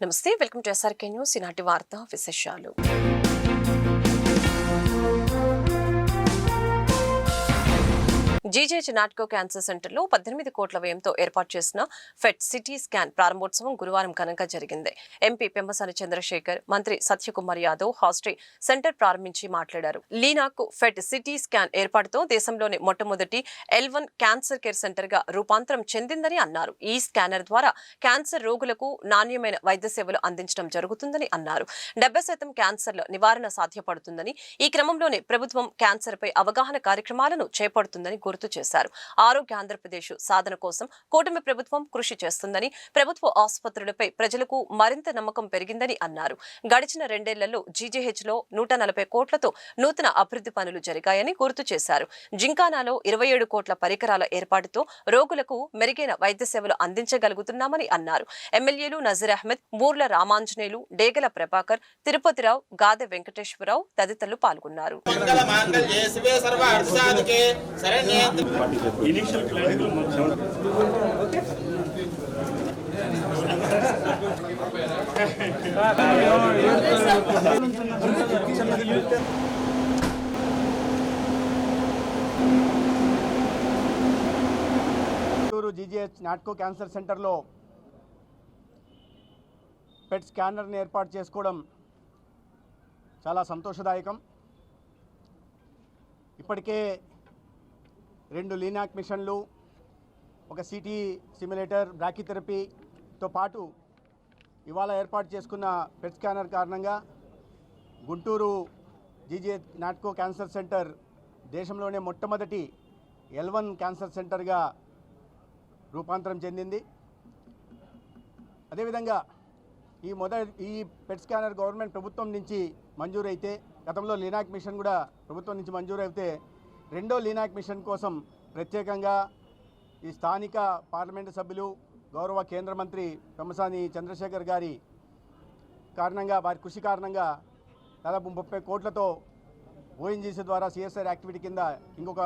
నమస్తే, welcome to SRK news. ఈనాటి వార్తా విశేషాలు. జీజేహెచ్ నాట్కో క్యాన్సర్ సెంటర్లో 18 కోట్ల వ్యయంతో ఏర్పాటు చేసిన ఫెట్ సిటీ స్కాన్ ప్రారంభోత్సవం గురువారం ఘనంగా జరిగింది. ఎంపీ పెమ్మసాని చంద్రశేఖర్, మంత్రి సత్యకుమార్ యాదవ్ హాస్టరీ సెంటర్ ప్రారంభించి మాట్లాడారు. లీనాకు ఫెట్ సిటీ స్కాన్ ఏర్పాటుతో దేశంలోని మొట్టమొదటి L1 క్యాన్సర్ కేర్ సెంటర్ గా రూపాంతరం చెందిందని అన్నారు. ఈ స్కానర్ ద్వారా క్యాన్సర్ రోగులకు నాణ్యమైన వైద్య సేవలు అందించడం జరుగుతుందని అన్నారు. 70% క్యాన్సర్ల నివారణ సాధ్యపడుతుందని, ఈ క్రమంలోనే ప్రభుత్వం క్యాన్సర్ పై అవగాహన కార్యక్రమాలను చేపడుతుందని గుర్తు చేశారు. ఆరోగ్య ఆంధ్రప్రదేశ్ సాధన కోసం కూటమి ప్రభుత్వం కృషి చేస్తుందని, ప్రభుత్వ ఆసుపత్రులపై ప్రజలకు మరింత నమ్మకం పెరిగిందని అన్నారు. గడిచిన 2 ఏళ్లలో జీజేహెచ్ లో 140 కోట్లతో నూతన అభివృద్ధి పనులు జరిగాయని గుర్తు చేశారు. జింకానాలో 27 కోట్ల పరికరాల ఏర్పాటుతో రోగులకు మెరుగైన వైద్య సేవలు అందించగలుగుతున్నామని అన్నారు. ఎమ్మెల్యేలు నజీర్ అహ్మద్, బూర్ల రామాంజనేయులు, డేగల ప్రభాకర్, తిరుపతిరావు, గాదె వెంకటేశ్వరరావు తదితరులు పాల్గొన్నారు. Initial plan GGH Natco cancer సెంటర్లో పెట్ స్కానర్ని ఏర్పాటు చేసుకోవడం చాలా సంతోషదాయకం. ఇప్పటికే 2 లీనాక్ మిషన్లు, ఒక సిటీ సిమ్యులేటర్, బ్రాకీథెరపీతో పాటు ఇవాళ ఏర్పాటు చేసుకున్న పెట్ స్కానర్ కారణంగా Guntur GGH Natco cancer centre దేశంలోనే మొట్టమొదటి L1 క్యాన్సర్ సెంటర్గా రూపాంతరం చెందింది. అదేవిధంగా ఈ పెట్ స్కానర్ గవర్నమెంట్ ప్రభుత్వం నుంచి మంజూరైతే, గతంలో లీనాక్ మిషన్ కూడా ప్రభుత్వం నుంచి మంజూరైతే, 2వ లీనాక్ మిషన్ కోసం ప్రత్యేకంగా ఈ స్థానిక పార్లమెంటు సభ్యులు, గౌరవ కేంద్ర మంత్రి పెమ్మసాని చంద్రశేఖర్ గారి కారణంగా, వారి కృషి కారణంగా దాదాపు 30 కోట్లతో ఓఎన్జీసీ ద్వారా CSR యాక్టివిటీ కింద ఇంకొక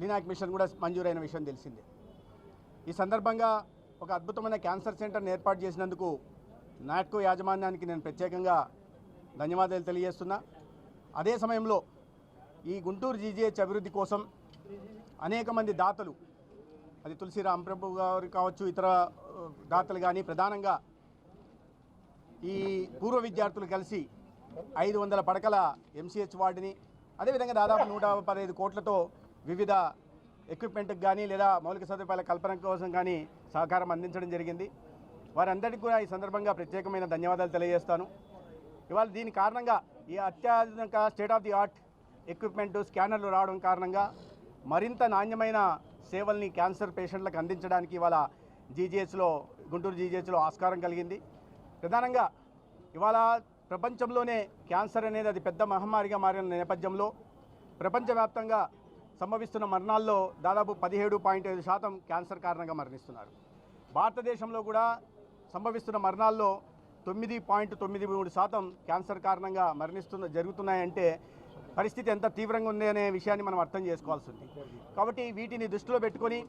లీనాక్ మిషన్ కూడా మంజూరైన విషయం తెలిసిందే. ఈ సందర్భంగా ఒక అద్భుతమైన క్యాన్సర్ సెంటర్ని ఏర్పాటు చేసినందుకు నాట్కో యాజమాన్యానికి నేను ప్రత్యేకంగా ధన్యవాదాలు తెలియజేస్తున్నా. అదే సమయంలో ఈ గుంటూరు జీజీహెచ్ అభివృద్ధి కోసం అనేక మంది దాతలు, అది తులసి రాంప్రభు గారు కావచ్చు, ఇతర దాతలు కానీ, ప్రధానంగా ఈ పూర్వ విద్యార్థులు కలిసి 500 పడకల MCH వార్డుని, అదేవిధంగా దాదాపు 115 కోట్లతో వివిధ ఎక్విప్మెంట్కి కానీ లేదా మౌలిక సదుపాయాల కల్పన కోసం కానీ సహకారం అందించడం జరిగింది. వారందరికీ కూడా ఈ సందర్భంగా ప్రత్యేకమైన ధన్యవాదాలు తెలియజేస్తాను. ఇవాళ దీని కారణంగా ఈ అత్యాధునిక state of the art equipment, స్కానర్లు రావడం కారణంగా మరింత నాణ్యమైన సేవల్ని క్యాన్సర్ పేషెంట్లకు అందించడానికి ఇవాళ గుంటూరు జీజీహెచ్లో ఆస్కారం కలిగింది. ప్రధానంగా ఇవాళ ప్రపంచంలోనే క్యాన్సర్ అనేది అది పెద్ద మహమ్మారిగా మారిన నేపథ్యంలో ప్రపంచవ్యాప్తంగా సంభవిస్తున్న మరణాల్లో దాదాపు 17.5% క్యాన్సర్ కారణంగా మరణిస్తున్నారు. భారతదేశంలో కూడా సంభవిస్తున్న మరణాల్లో 9.93% క్యాన్సర్ కారణంగా జరుగుతున్నాయంటే పరిస్థితి ఎంత తీవ్రంగా ఉంది అనే విషయాన్ని మనం అర్థం చేసుకోవాల్సి ఉంది. కాబట్టి వీటిని దృష్టిలో పెట్టుకొని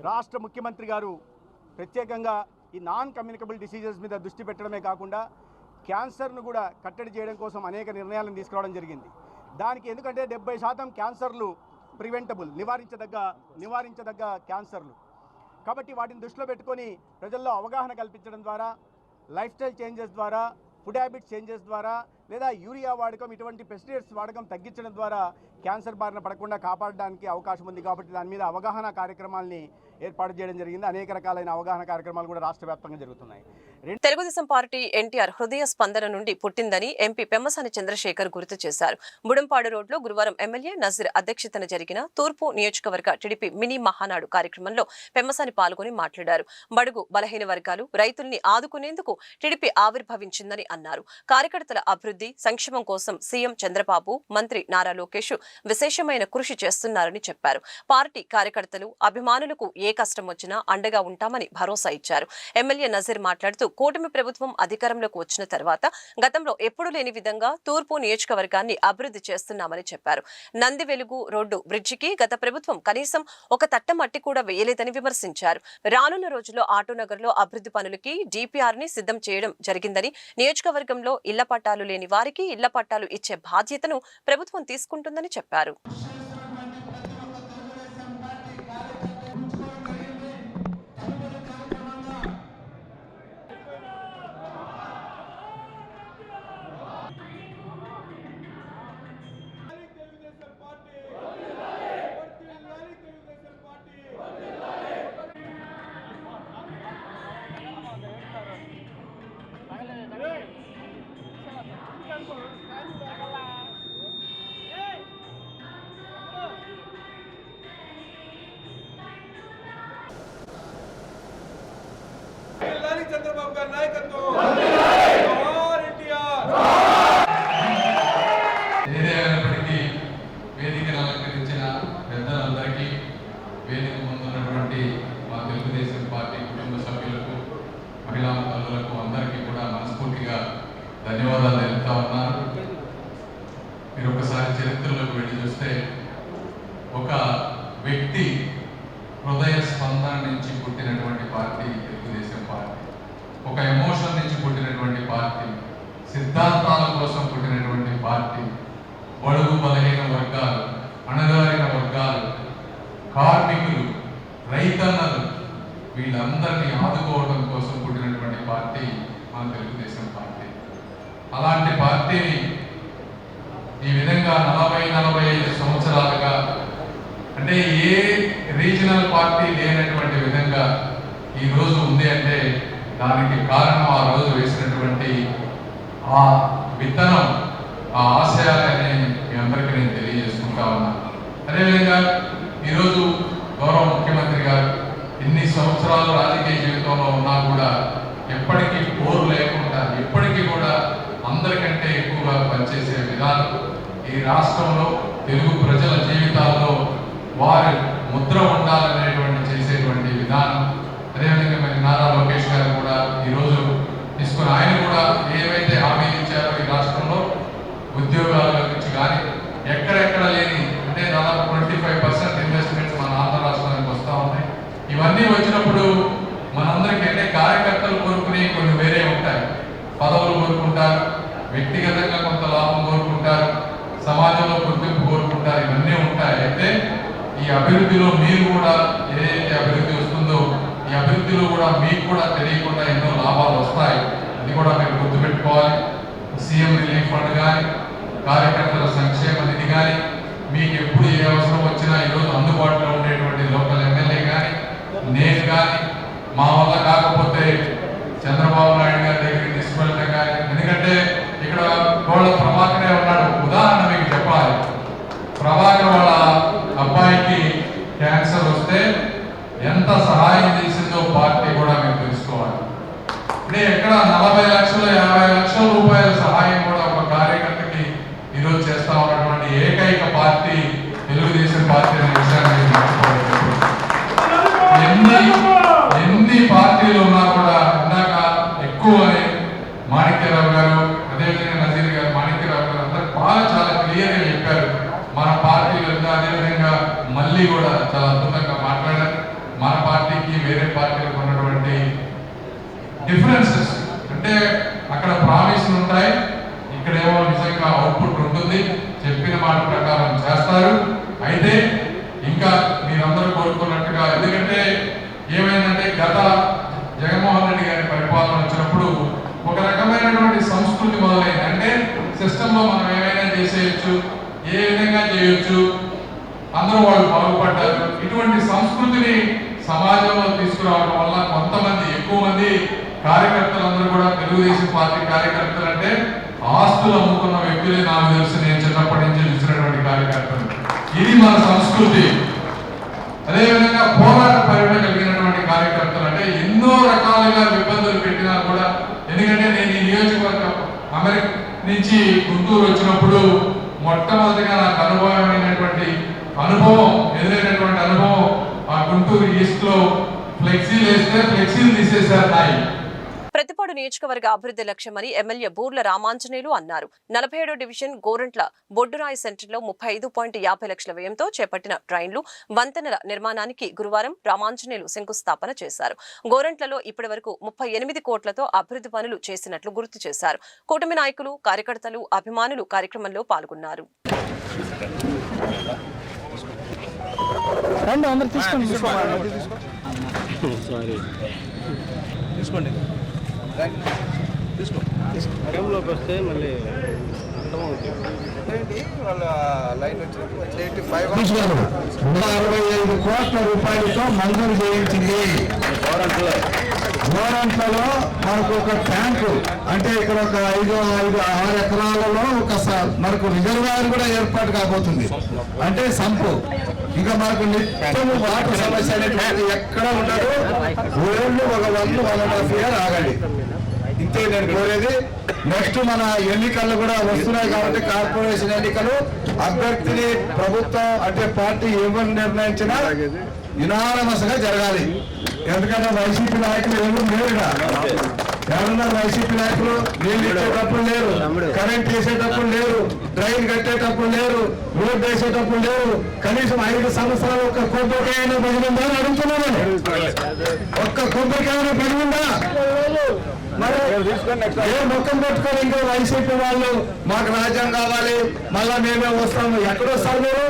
రాష్ట్ర ముఖ్యమంత్రి గారు ప్రత్యేకంగా ఈ నాన్ కమ్యూనికబుల్ డిసీజెస్ మీద దృష్టి పెట్టడమే కాకుండా క్యాన్సర్ను కూడా కట్టడి చేయడం కోసం అనేక నిర్ణయాలను తీసుకురావడం జరిగింది. దానికి ఎందుకంటే 70% క్యాన్సర్లు ప్రివెంటబుల్, నివారించదగ్గ క్యాన్సర్లు. కాబట్టి వాటిని దృష్టిలో పెట్టుకొని ప్రజల్లో అవగాహన కల్పించడం ద్వారా, లైఫ్ స్టైల్ చేంజెస్ ద్వారా, ఫుడ్ హ్యాబిట్స్ చేంజెస్ ద్వారా, లేదా యూరియా వాడకం, ఇటువంటి పెస్టిసైడ్స్ వాడకం తగ్గించడం ద్వారా క్యాన్సర్ బారిన పడకుండా కాపాడడానికి అవకాశం ఉంది. కాబట్టి దాని మీద అవగాహన కార్యక్రమాల్ని ఏర్పాటు చేయడం జరిగింది. అనేక రకాలైన అవగాహన కార్యక్రమాలు కూడా రాష్ట్ర వ్యాప్తంగా జరుగుతున్నాయి. తెలుగుదేశం పార్టీ ఎన్టీఆర్ హృదయ స్పందన నుండి పుట్టిందని ఎంపీ పెమ్మసాని చంద్రశేఖర్ గుర్తు చేశారు. బుడంపాడు రోడ్లో గురువారం ఎమ్మెల్యే నజీర్ అధ్యక్షతన జరిగిన తూర్పు నియోజకవర్గ టీడీపీ మినీ మహానాడు కార్యక్రమంలో పెమ్మసాని పాల్గొని మాట్లాడారు. బడుగు బలహీన వర్గాలు, రైతుల్ని ఆదుకునేందుకు టీడీపీ ఆవిర్భవించిందని అన్నారు. కార్యకర్తల అభివృద్ధి, సంక్షేమం కోసం సీఎం చంద్రబాబు, మంత్రి నారా లోకేష్ విశేషమైన కృషి చేస్తున్నారని చెప్పారు. పార్టీ కార్యకర్తలు, అభిమానులకు ఏ కష్టం వచ్చినా అండగా ఉంటామని భరోసా ఇచ్చారు. ఎమ్మెల్యే నజీర్ మాట్లాడుతూ కూటమి ప్రభుత్వం అధికారంలోకి వచ్చిన తర్వాత గతంలో ఎప్పుడూ లేని విధంగా తూర్పు నియోజకవర్గాన్ని అభివృద్ధి చేస్తున్నామని చెప్పారు. నంది వెలుగు రోడ్డు బ్రిడ్జికి గత ప్రభుత్వం కనీసం ఒక తట్ట మట్టి కూడా వేయలేదని విమర్శించారు. రానున్న రోజుల్లో ఆటోనగర్లో అభివృద్ధి పనులకి డిపిఆర్ ని సిద్ధం చేయడం జరిగిందని, నియోజకవర్గంలో ఇళ్ల పట్టాలు లేని వారికి ఇళ్ల పట్టాలు ఇచ్చే బాధ్యతను ప్రభుత్వం తీసుకుంటుందని చెప్పారు. చంద్రబాబు గారి నాయకత్వం ఏదైనప్పటికీ వేదికను అలంకరించిన పెద్దలందరికీ, వేదిక ముందున్నటువంటి మా తెలుగుదేశం పార్టీ కుటుంబ సభ్యులకు, మహిళా తల్లులకు అందరికీ కూడా మనస్ఫూర్తిగా ధన్యవాదాలు తెలుపుతా ఉన్నారు. మీరు ఒకసారి చరిత్రలోకి వెళ్ళి చూస్తే ఒక వ్యక్తి హృదయ స్పందన నుంచి పుట్టినటువంటి పార్టీ తెలుగుదేశం పార్టీ, ఒక ఎమోషన్ నుంచి పుట్టినటువంటి పార్టీ, సిద్ధాంతాల కోసం పుట్టినటువంటి పార్టీ, బడుగు బలహీన వర్గాలు, అణగారిన వర్గాలు, కార్మికులు, రైతన్నలు వీళ్ళందరినీ ఆదుకోవడం కోసం పుట్టినటువంటి పార్టీ మన తెలుగుదేశం పార్టీ. అలాంటి పార్టీని ఈ విధంగా 40-45 సంవత్సరాలుగా, అంటే ఏ రీజనల్ పార్టీ లేనటువంటి విధంగా ఈరోజు ఉంది అంటే దానికి కారణం ఆ రోజు వేసినటువంటి ఆ విత్తనం, ఆ ఆశయాలని మీ అందరికీ నేను తెలియజేసుకుంటా ఉన్నా. అదేవిధంగా ఈరోజు గౌరవ ముఖ్యమంత్రి గారు ఇన్ని సంవత్సరాలు రాజకీయ జీవితంలో ఉన్నా కూడా ఎప్పటికీ పోరు లేకుండా, ఎప్పటికీ కూడా అందరికంటే ఎక్కువగా పనిచేసే విధానం, ఈ రాష్ట్రంలో తెలుగు ప్రజల జీవితాల్లో వారి ముద్ర ఉండాలనేటువంటి చేసేటువంటి విధానం. అదేవిధంగా మరి నారా లోకేష్ గారు కూడా ఈరోజు తీసుకుని ఆయన కూడా ఏవైతే హామీలు ఇచ్చారో ఈ రాష్ట్రంలో ఉద్యోగాల గురించి కానీ ఎక్కడెక్కడ లేని, అంటే దాదాపు 25% ఇన్వెస్ట్మెంట్స్ మన ఆంధ్ర రాష్ట్రానికి వస్తూ ఉన్నాయి. ఇవన్నీ వచ్చినప్పుడు మనందరికీ, అంటే కార్యకర్తలు కోరుకునే కొన్ని వేరే ఉంటాయి, పదవులు కోరుకుంటారు, వ్యక్తిగతంగా కొంత లాభం కోరుకుంటారు, సమాజంలో గుర్తింపు కోరుకుంటారు, ఇవన్నీ ఉంటాయి. అయితే ఈ అభివృద్ధిలో మీరు కూడా ఏదైతే అభివృద్ధి వస్తుందో ఈ అభివృద్ధిలో కూడా మీకు కూడా తెలియకుండా ఎన్నో లాభాలు వస్తాయి. అది కూడా మీరు గుర్తుపెట్టుకోవాలి. సీఎం రిలీఫ్ ఫండ్ కానీ, కార్యకర్తల సంక్షేమ నిధి కానీ, మీకు ఎప్పుడు ఏ అవసరం వచ్చినా ఈరోజు అందుబాటులో ఉండేటువంటి లోకల్ ఎమ్మెల్యే కానీ, నేను కానీ, మా వల్ల కాకపోతే చంద్రబాబు నాయుడు గారి దగ్గరికి తీసుకువెళ్ళడం కానీ, ఎందుకంటే ఇక్కడ గోళ్ళ ప్రభాకరే ఉన్నాడు. ఉదాహరణ మీకు చెప్పాలి, ప్రభాకర్ వాళ్ళ అబ్బాయికి క్యాన్సర్ వస్తే ఎంత సహాయం చేసిందో పార్టీ కూడా మీరు తెలుసుకోవాలి. అంటే ఎక్కడ 40 లక్షలు 50 లక్షల రూపాయల సహాయం కూడా ఒక కార్యకర్తకి ఈరోజు చేస్తా ఉన్నటువంటి ఏకైక పార్టీ తెలుగుదేశం పార్టీ అనే విషయాన్ని ఎన్ని పార్టీలు ఉన్నా కూడా ఇందాక ఎక్కువ మాణిక్యరావు గారు, అదేవిధంగా నజీర్ గారు, మాణిక్యరావు గారు అందరూ బాగా చాలా క్లియర్గా చెప్పారు. మన పార్టీలు అదేవిధంగా మళ్ళీ కూడా చాలా అద్భుతంగా మాట్లాడారు. మన పార్టీకి వేరే పార్టీలకు ఉన్నటువంటి డిఫరెన్సెస్, అంటే అక్కడ ప్రామిస్లు ఉంటాయి, ఇక్కడేమో నిజంగా అవుట్పుట్ ఉంటుంది, చెప్పిన మాట ప్రకారం చేస్తారు. అయితే ఇంకా మీరందరూ కోరుకున్నట్టుగా, ఎందుకంటే ఏమైందంటే గత జగన్మోహన్ రెడ్డి గారి పరిపాలన వచ్చినప్పుడు ఒక రకమైనటువంటి సంస్కృతి మొదలైంది. అంటే సిస్టంలో మనం ఏమైనా చేసేయచ్చు, ఏ విధంగా చేయొచ్చు, అందరూ వాళ్ళు బాగుపడ్డారు. ఇటువంటి సంస్కృతిని సమాజంలో తీసుకురావడం వల్ల కొంతమంది, ఎక్కువ మంది కార్యకర్తలందరూ కూడా తెలుగుదేశం పార్టీ కార్యకర్తలు అంటే ఆస్తులు అమ్ముకున్న వ్యక్తులే నాకు తెలుసు, నేను చిన్నప్పటి నుంచి చూసినటువంటి కార్యకర్తలు. ఇది మన సంస్కృతి. అదేవిధంగా పోరాట పరిణ కలిగినటువంటి కార్యకర్తలు, అంటే ఎన్నో రకాలుగా ఇబ్బందులు పెట్టినా కూడా, ఎందుకంటే నేను ఈ నియోజకవర్గం అమెరికా నుంచి గుంటూరు వచ్చినప్పుడు మొట్టమొదటిగా నాకు ఎదురైనటువంటి అనుభవం మా గుంటూరు ఈస్ట్ లో ఫ్లెక్సీలు వేస్తే ఫ్లెక్సీలు తీసేశారు నాయి. ప్రతిపాడు నియోజకవర్గ అభివృద్ధి లక్ష్యమని ఎమ్మెల్యే బూర్ల రామాంజనేయులు అన్నారు. 47వ డివిజన్ గోరంట్ల బొడ్డురాయి సెంటర్లో 35.50 లక్షల వ్యయంతో చేపట్టిన ట్రైన్లు, వంతెనల నిర్మాణానికి గురువారం రామాంజనేయులు శంకుస్థాపన చేశారు. గోరంట్లలో ఇప్పటివరకు 38 కోట్లతో అభివృద్ధి పనులు చేసినట్లు గుర్తు చేశారు. కూటమి నాయకులు, కార్యకర్తలు, అభిమానులు కార్యక్రమంలో పాల్గొన్నారు. వస్తే మళ్ళీ 165 కోట్ల రూపాయలతో మంజూరు చేయించింది. గోరంట్లలో మనకు ఒక ట్యాంకు అంటే ఇక్కడ ఒక 5-6 ఎకరాలలో ఒక మనకు రిజర్వాయర్ కూడా ఏర్పాటు కాబోతుంది. అంటే సంపు ఇంకా మనకు నిత్యము వాటర్ సమస్య అనేటువంటి ఎక్కడ ఉండదు. ఊళ్ళో ఒక 1.5 year ఆగండి. ఇంతే నేను కోరేది. నెక్స్ట్ మన ఎన్నికలు కూడా వస్తున్నాయి కాబట్టి కార్పొరేషన్ ఎన్నికలు అభ్యర్థిని ప్రభుత్వం అంటే పార్టీ ఎవరు నిర్ణయించినా యునానమస్ గా జరగాలి. ఎందుకంటే వైసీపీ నాయకులు ఎవరు లేరుగా. ఎవరున్నా వైసీపీ నాయకులు నీళ్ళు ఇచ్చేటప్పుడు లేరు, కరెంట్ వేసేటప్పుడు లేరు, డ్రైన్ కట్టేటప్పుడు లేరు, రోడ్డు వేసేటప్పుడు లేరు. కనీసం 5 సంవత్సరాలు ఒక్క కొబ్బరికాయన పడిఉందా అని అడుగుతున్నాను. ఒక్క కొబ్బరికాయన పడిఉందా? మరి ఏ ముఖం పెట్టుకొని ఇంకో వైసీపీ వాళ్ళు మాకు రాజ్యం కావాలి మళ్ళా మేమే వస్తాము. ఎక్కడొస్తారు మీరు?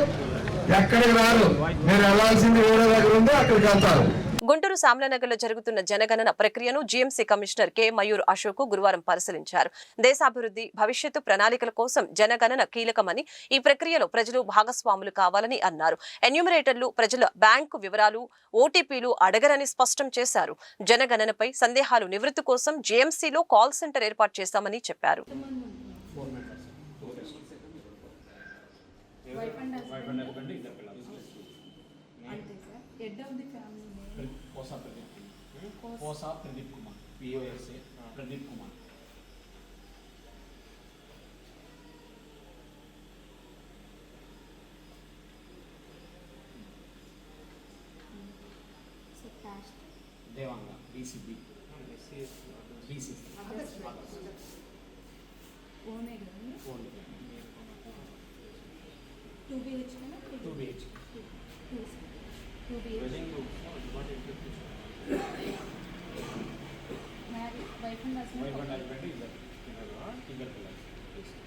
ఎక్కడికి రారు. మీరు వెళ్లాల్సింది వేరే దగ్గర ఉంది, అక్కడికి వెళ్తారు. గుంటూరు సామ్లానగర్లో జరుగుతున్న జనగణన ప్రక్రియను GMC commissioner K Mayur Ashok గురువారం పరిశీలించారు. దేశాభివృద్ధి, భవిష్యత్తు ప్రణాళికల కోసం జనగణన కీలకమని, ఈ ప్రక్రియలో ప్రజలు భాగస్వాములు కావాలని అన్నారు. ఎన్యూమరేటర్లు ప్రజల బ్యాంకు వివరాలు, ఓటీపీలు అడగరని స్పష్టం చేశారు. జనగణనపై సందేహాలు నివృత్తి కోసం జీఎంసీలో కాల్ సెంటర్ ఏర్పాటు చేశామని చెప్పారు. కోసా ప్రదీప్ కుమార్, POSA ప్రదీప్ కుమార్. దేవాంగ BCB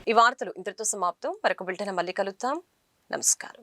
ఈ వార్తలు ఇంతటితో సమాప్తం. మరొక బులెటిన్ మళ్ళీ కలుద్దాం. నమస్కారం.